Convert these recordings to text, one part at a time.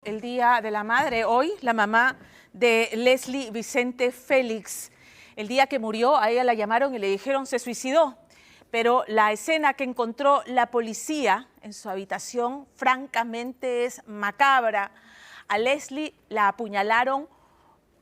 el Día de la Madre. Hoy la mamá de Leslie Vicente Félix, el día que murió, a ella la llamaron y le dijeron se suicidó. Pero la escena que encontró la policía en su habitación francamente es macabra. A Leslie la apuñalaron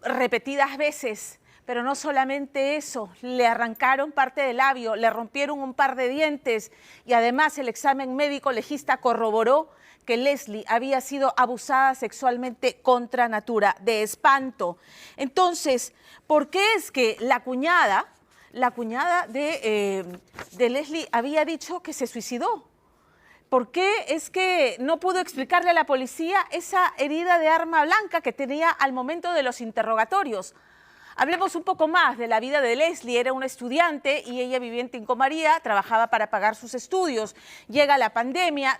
repetidas veces, pero no solamente eso, le arrancaron parte del labio, le rompieron un par de dientes y además el examen médico legista corroboró que Leslie había sido abusada sexualmente contra natura, de espanto. Entonces, ¿por qué es que la cuñada de Leslie había dicho que se suicidó? ¿Por qué es que no pudo explicarle a la policía esa herida de arma blanca que tenía al momento de los interrogatorios? Hablemos un poco más de la vida de Leslie. Era una estudiante y ella vivía en Tinco María, trabajaba para pagar sus estudios. Llega la pandemia,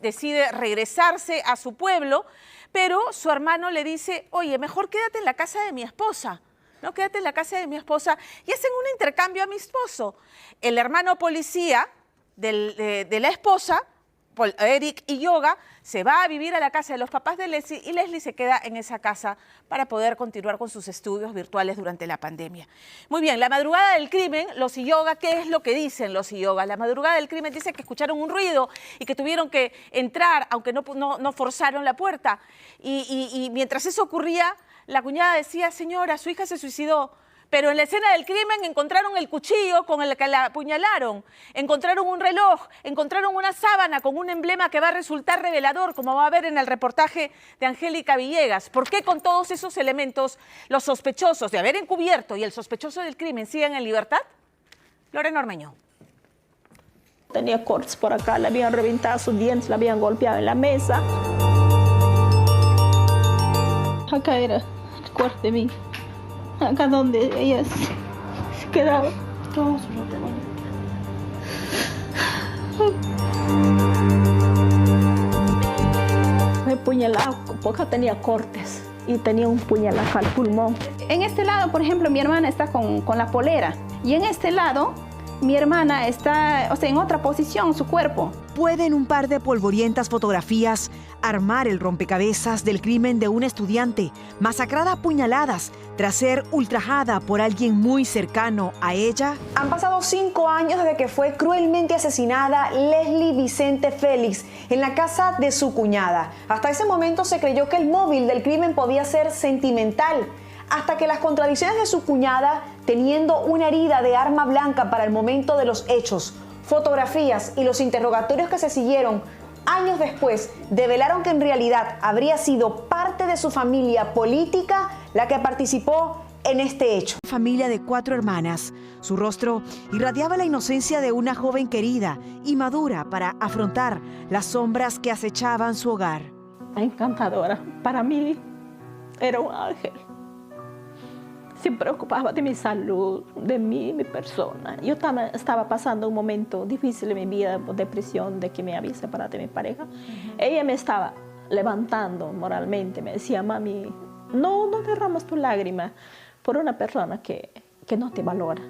decide regresarse a su pueblo, pero su hermano le dice, oye, mejor quédate en la casa de mi esposa. No, quédate en la casa de mi esposa. Y hacen un intercambio amistoso. El hermano policía de la esposa, Eric y Yoga, se va a vivir a la casa de los papás de Leslie y Leslie se queda en esa casa para poder continuar con sus estudios virtuales durante la pandemia. Muy bien, la madrugada del crimen, los Yoga, ¿qué es lo que dicen los Yoga? La madrugada del crimen dice que escucharon un ruido y que tuvieron que entrar, aunque no forzaron la puerta. Y mientras eso ocurría, la cuñada decía, señora, su hija se suicidó. Pero en la escena del crimen encontraron el cuchillo con el que la apuñalaron, encontraron un reloj, encontraron una sábana con un emblema que va a resultar revelador, como va a ver en el reportaje de Angélica Villegas. ¿Por qué con todos esos elementos los sospechosos de haber encubierto y el sospechoso del crimen siguen en libertad? Lorena Ormeño. Tenía cortes por acá, le habían reventado sus dientes, le habían golpeado en la mesa. Acá era el cuarto de mí. Acá donde ella se quedaba. Todo su ropa. Me apuñalaba porque tenía cortes y tenía un puñal acá al pulmón. En este lado, por ejemplo, mi hermana está con la polera y en este lado mi hermana está, en otra posición, su cuerpo. Pueden un par de polvorientas fotografías armar el rompecabezas del crimen de una estudiante masacrada a puñaladas tras ser ultrajada por alguien muy cercano a ella. Han pasado 5 años desde que fue cruelmente asesinada Leslie Vicente Félix en la casa de su cuñada. Hasta ese momento se creyó que el móvil del crimen podía ser sentimental, hasta que las contradicciones de su cuñada, teniendo una herida de arma blanca para el momento de los hechos, fotografías y los interrogatorios que se siguieron años después, develaron que en realidad habría sido parte de su familia política la que participó en este hecho. Familia de 4 hermanas. Su rostro irradiaba la inocencia de una joven querida y madura para afrontar las sombras que acechaban su hogar. Encantadora. Para mí era un ángel. Se preocupaba de mi salud, de mí, mi persona. Yo también estaba pasando un momento difícil en mi vida, depresión, de que me había separado de mi pareja. Ella me estaba levantando moralmente, me decía, mami, no derramas tu lágrima por una persona que no te valora.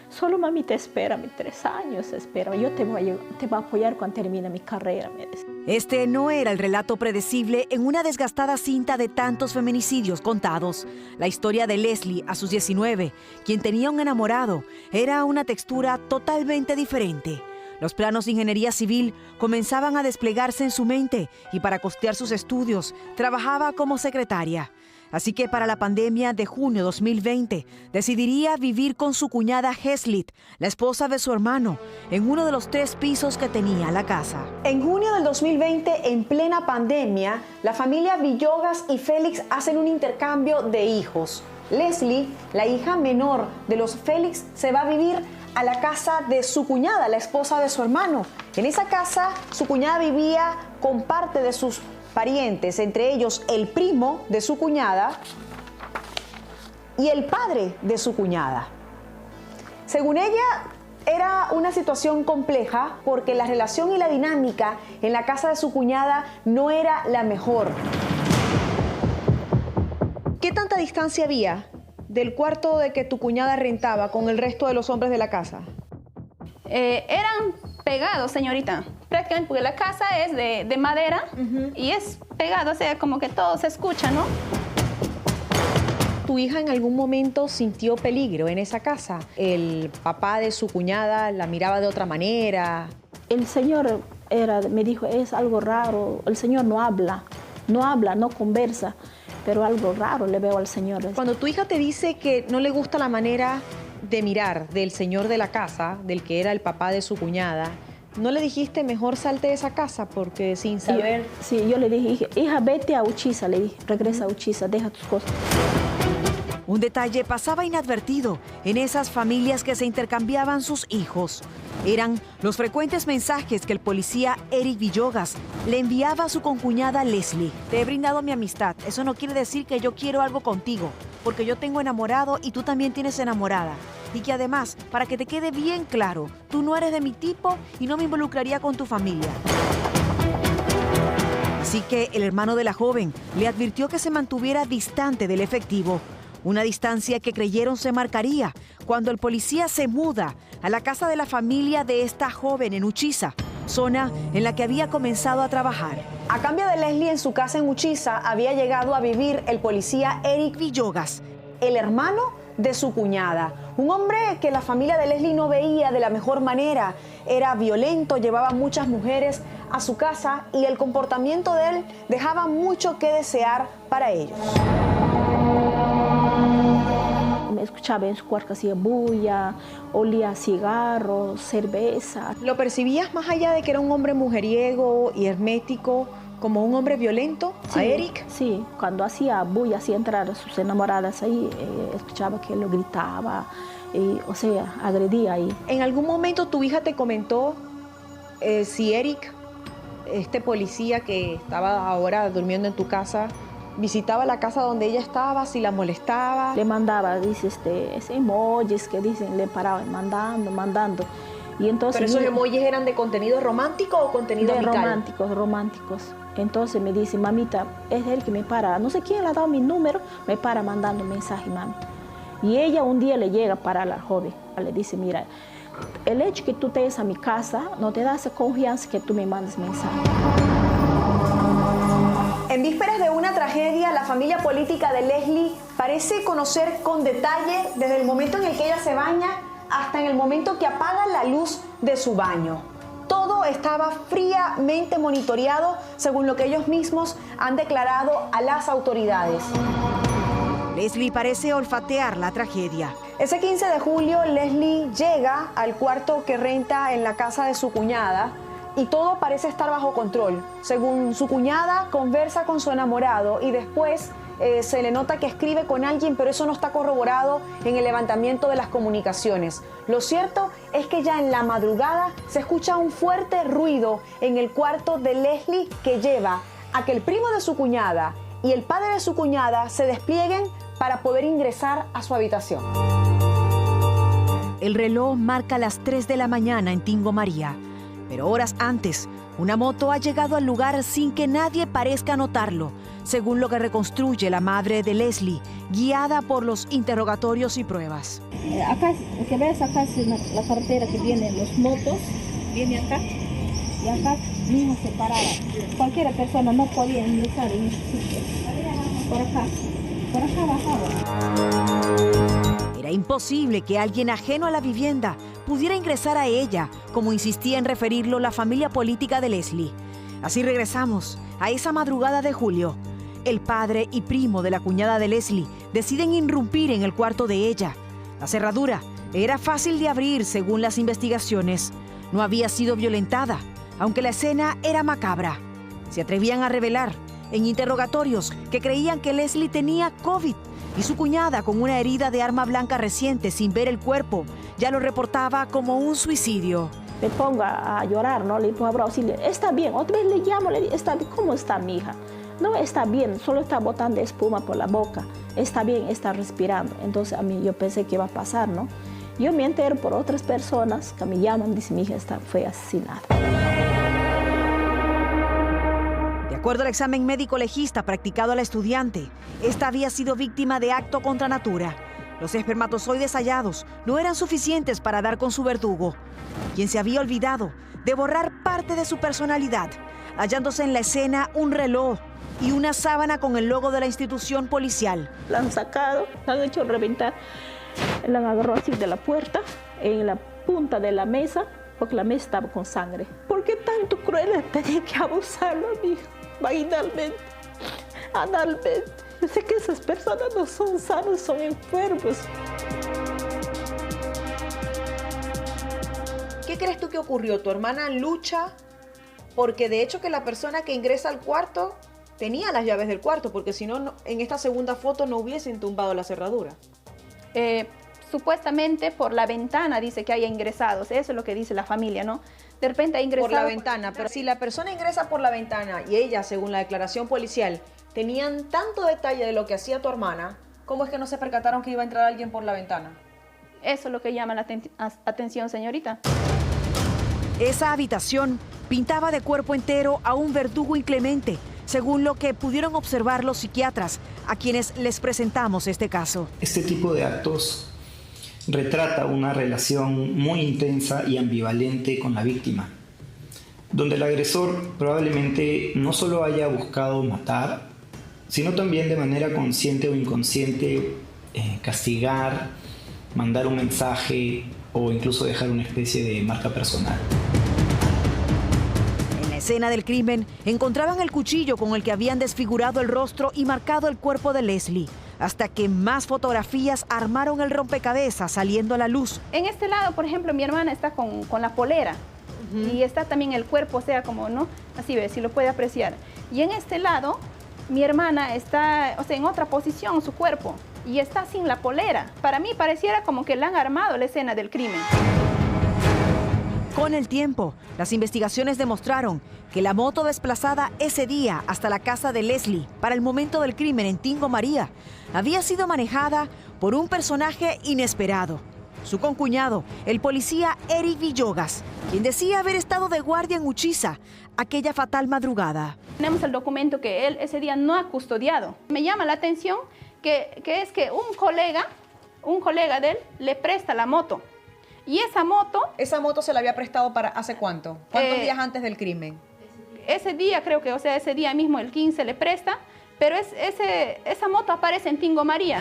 Solo mami te espera, 3 años espera. Yo te voy a apoyar cuando termine mi carrera, me decía. Este no era el relato predecible en una desgastada cinta de tantos feminicidios contados. La historia de Leslie a sus 19, quien tenía un enamorado, era una textura totalmente diferente. Los planos de ingeniería civil comenzaban a desplegarse en su mente y para costear sus estudios trabajaba como secretaria. Así que para la pandemia de junio de 2020 decidiría vivir con su cuñada Heslit, la esposa de su hermano, en uno de los 3 pisos que tenía la casa. En junio del 2020, en plena pandemia, la familia Villegas y Félix hacen un intercambio de hijos. Leslie, la hija menor de los Félix, se va a vivir a la casa de su cuñada, la esposa de su hermano. En esa casa, su cuñada vivía con parte de sus parientes, entre ellos el primo de su cuñada y el padre de su cuñada. Según ella, era una situación compleja porque la relación y la dinámica en la casa de su cuñada no era la mejor. ¿Qué tanta distancia había del cuarto de que tu cuñada rentaba con el resto de los hombres de la casa? Eran pegados, señorita. Prácticamente porque la casa es de madera y es pegado, o sea, como que todo se escucha, ¿no? ¿Tu hija en algún momento sintió peligro en esa casa? ¿El papá de su cuñada la miraba de otra manera? El señor me dijo, es algo raro, el señor no habla, no conversa, pero algo raro le veo al señor. Cuando tu hija te dice que no le gusta la manera de mirar del señor de la casa, del que era el papá de su cuñada, ¿no le dijiste mejor salte de esa casa? Porque sin saber... Sí, yo le dije, hija, vete a Uchiza, le dije, regresa a Uchiza, deja tus cosas. Un detalle pasaba inadvertido en esas familias que se intercambiaban sus hijos. Eran los frecuentes mensajes que el policía Eric Villogas le enviaba a su concuñada Leslie. Te he brindado mi amistad. Eso no quiere decir que yo quiero algo contigo, porque yo tengo enamorado y tú también tienes enamorada. Y que además, para que te quede bien claro, tú no eres de mi tipo y no me involucraría con tu familia. Así que el hermano de la joven le advirtió que se mantuviera distante del efectivo. Una distancia que creyeron se marcaría cuando el policía se muda a la casa de la familia de esta joven en Uchiza, zona en la que había comenzado a trabajar. A cambio de Leslie, en su casa en Uchiza había llegado a vivir el policía Eric Villogas, el hermano de su cuñada. Un hombre que la familia de Leslie no veía de la mejor manera. Era violento, llevaba muchas mujeres a su casa y el comportamiento de él dejaba mucho que desear para ellos. Me escuchaba en su cuarto, hacía bulla, olía a cigarros, cerveza. ¿Lo percibías más allá de que era un hombre mujeriego y hermético, como un hombre violento, Sí, a Eric? Sí, cuando hacía bulla, hacía entrar a sus enamoradas ahí, escuchaba que lo gritaba, o sea, agredía ahí. ¿En algún momento tu hija te comentó si Eric, este policía que estaba ahora durmiendo en tu casa, visitaba la casa donde ella estaba, si la molestaba? Le mandaba, dice, ese emojis que dicen, le paraban mandando. Y entonces, ¿Pero esos emojis eran de contenido romántico o contenido amical? Románticos. Entonces me dice, mamita, es él que me para, no sé quién le ha dado mi número, me para mandando mensaje, mami. Y ella un día le llega para la joven, le dice, mira, el hecho que tú estés a mi casa no te da esa confianza que tú me mandes mensaje. En vísperas de una tragedia, la familia política de Leslie parece conocer con detalle desde el momento en el que ella se baña hasta en el momento que apaga la luz de su baño. Todo estaba fríamente monitoreado según lo que ellos mismos han declarado a las autoridades. Leslie parece olfatear la tragedia. Ese 15 de julio, Leslie llega al cuarto que renta en la casa de su cuñada y todo parece estar bajo control. Según su cuñada, conversa con su enamorado y después se le nota que escribe con alguien, pero eso no está corroborado en el levantamiento de las comunicaciones. Lo cierto es que ya en la madrugada se escucha un fuerte ruido en el cuarto de Leslie que lleva a que el primo de su cuñada y el padre de su cuñada se desplieguen para poder ingresar a su habitación. El reloj marca las 3 de la mañana en Tingo María, pero horas antes, una moto ha llegado al lugar sin que nadie parezca notarlo, según lo que reconstruye la madre de Leslie, guiada por los interrogatorios y pruebas. Acá, que ves, acá es la carretera que viene, los motos, viene acá, y acá mismo se paraba. Cualquier persona no podía ingresar en este sitio. Por acá bajaba. Era imposible que alguien ajeno a la vivienda pudiera ingresar a ella, como insistía en referirlo la familia política de Leslie. Así regresamos a esa madrugada de julio. El padre y primo de la cuñada de Leslie deciden irrumpir en el cuarto de ella. La cerradura era fácil de abrir según las investigaciones. No había sido violentada, aunque la escena era macabra. Se atrevían a revelar en interrogatorios que creían que Leslie tenía COVID y su cuñada, con una herida de arma blanca reciente sin ver el cuerpo, ya lo reportaba como un suicidio. Me pongo a llorar, ¿no? Le pongo a abrazarle, está bien, otra vez le llamo, le digo, está bien, ¿cómo está mi hija? No está bien, solo está botando espuma por la boca, está bien, está respirando. Entonces a mí yo pensé que iba a pasar, ¿no? Yo me entero por otras personas que me llaman, dicen, mi hija fue asesinada. De acuerdo al examen médico legista practicado a la estudiante, esta había sido víctima de acto contra natura. Los espermatozoides hallados no eran suficientes para dar con su verdugo, quien se había olvidado de borrar parte de su personalidad, hallándose en la escena un reloj, y una sábana con el logo de la institución policial. La han sacado, la han hecho reventar, la han agarrado así de la puerta, en la punta de la mesa, porque la mesa estaba con sangre. ¿Por qué tanto cruel tenía que abusarlo a mi hijo? Vaginalmente, analmente. Yo sé que esas personas no son sanos, son enfermos. ¿Qué crees tú que ocurrió? ¿Tu hermana lucha? Porque de hecho que la persona que ingresa al cuarto tenía las llaves del cuarto, porque si no, en esta segunda foto no hubiesen tumbado la cerradura. Supuestamente por la ventana dice que haya ingresados, eso es lo que dice la familia, ¿no? De repente ha ingresado... Por la ventana, pero si la persona ingresa por la ventana y ella, según la declaración policial, tenían tanto detalle de lo que hacía tu hermana, ¿cómo es que no se percataron que iba a entrar alguien por la ventana? Eso es lo que llama la atención, señorita. Esa habitación pintaba de cuerpo entero a un verdugo inclemente, según lo que pudieron observar los psiquiatras, a quienes les presentamos este caso. Este tipo de actos retrata una relación muy intensa y ambivalente con la víctima, donde el agresor probablemente no solo haya buscado matar, sino también de manera consciente o inconsciente castigar, mandar un mensaje o incluso dejar una especie de marca personal. En la escena del crimen encontraban el cuchillo con el que habían desfigurado el rostro y marcado el cuerpo de Leslie, hasta que más fotografías armaron el rompecabezas saliendo a la luz. En este lado, por ejemplo, mi hermana está con la polera y está también el cuerpo, o sea, como, ¿no? Así ve, si lo puede apreciar. Y en este lado, mi hermana está, o sea, en otra posición, su cuerpo, y está sin la polera. Para mí pareciera como que le han armado la escena del crimen. Con el tiempo, las investigaciones demostraron que la moto desplazada ese día hasta la casa de Leslie para el momento del crimen en Tingo María había sido manejada por un personaje inesperado. Su concuñado, el policía Eric Villogas, quien decía haber estado de guardia en Uchiza aquella fatal madrugada. Tenemos el documento que él ese día no ha custodiado. Me llama la atención que es que un colega de él le presta la moto. Y esa moto... ¿Esa moto se la había prestado para hace cuánto? ¿Cuántos días antes del crimen? Ese día, creo que, o sea, ese día mismo, el 15, le presta, pero esa moto aparece en Tingo María.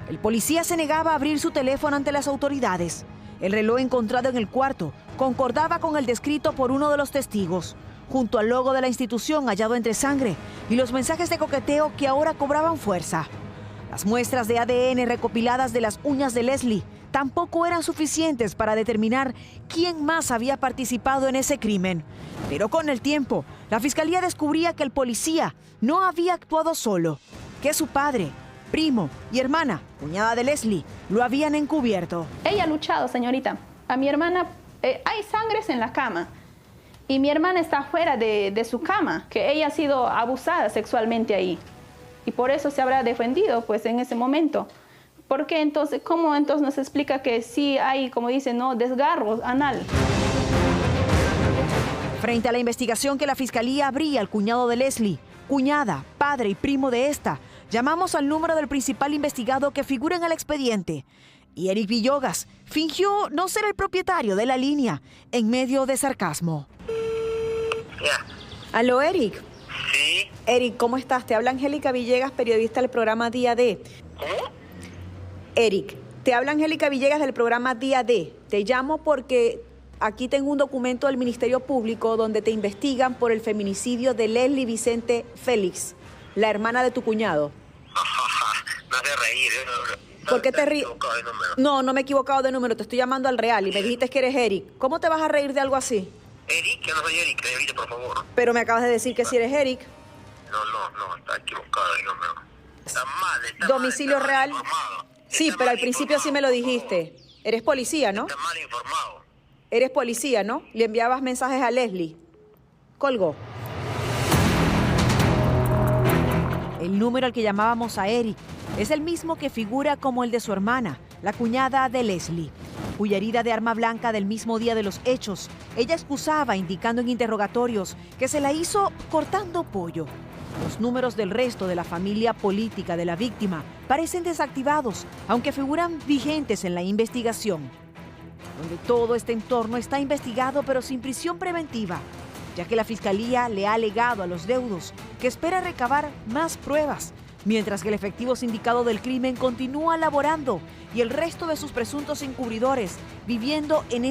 El policía se negaba a abrir su teléfono ante las autoridades. El reloj encontrado en el cuarto concordaba con el descrito por uno de los testigos, junto al logo de la institución hallado entre sangre y los mensajes de coqueteo que ahora cobraban fuerza. Las muestras de ADN recopiladas de las uñas de Leslie tampoco eran suficientes para determinar quién más había participado en ese crimen. Pero con el tiempo, la fiscalía descubría que el policía no había actuado solo, que su padre, primo y hermana, cuñada de Leslie, lo habían encubierto. Ella ha luchado, señorita. A mi hermana, hay sangres en la cama. Y mi hermana está fuera de su cama, que ella ha sido abusada sexualmente ahí. Y por eso se habrá defendido, pues, en ese momento. ¿Por qué entonces? ¿Cómo entonces nos explica que sí hay, como dicen, no, desgarro anal? Frente a la investigación que la fiscalía abría al cuñado de Leslie, cuñada, padre y primo de esta, llamamos al número del principal investigado que figura en el expediente. Y Eric Villogas fingió no ser el propietario de la línea, en medio de sarcasmo. Aló, Eric. Sí. Eric, ¿cómo estás? Te habla Angélica Villegas, periodista del programa Día D. ¿Cómo? Eric, te habla Angélica Villegas del programa Día D. Te llamo porque aquí tengo un documento del Ministerio Público donde te investigan por el feminicidio de Leslie Vicente Félix, la hermana de tu cuñado. Me hace reír. ¿Por qué te ríes? No me he equivocado de número, te estoy llamando al real y me dijiste que eres Eric. ¿Cómo te vas a reír de algo así? Eric, yo no soy Eric, Evite, por favor. Pero me acabas de decir que si eres Eric. No, está equivocado el número. Está mal, Domicilio mal, real. Informado. Sí, Está pero al mal principio sí me lo dijiste. Eres policía, ¿no? Está mal informado. Eres policía, ¿no? Le enviabas mensajes a Leslie. Colgó. El número al que llamábamos a Eric es el mismo que figura como el de su hermana, la cuñada de Leslie, cuya herida de arma blanca del mismo día de los hechos, ella excusaba indicando en interrogatorios que se la hizo cortando pollo. Los números del resto de la familia política de la víctima parecen desactivados, aunque figuran vigentes en la investigación, donde todo este entorno está investigado pero sin prisión preventiva. ya que la fiscalía le ha alegado a los deudos que espera recabar más pruebas, mientras que el efectivo sindicado del crimen continúa laborando y el resto de sus presuntos encubridores viviendo en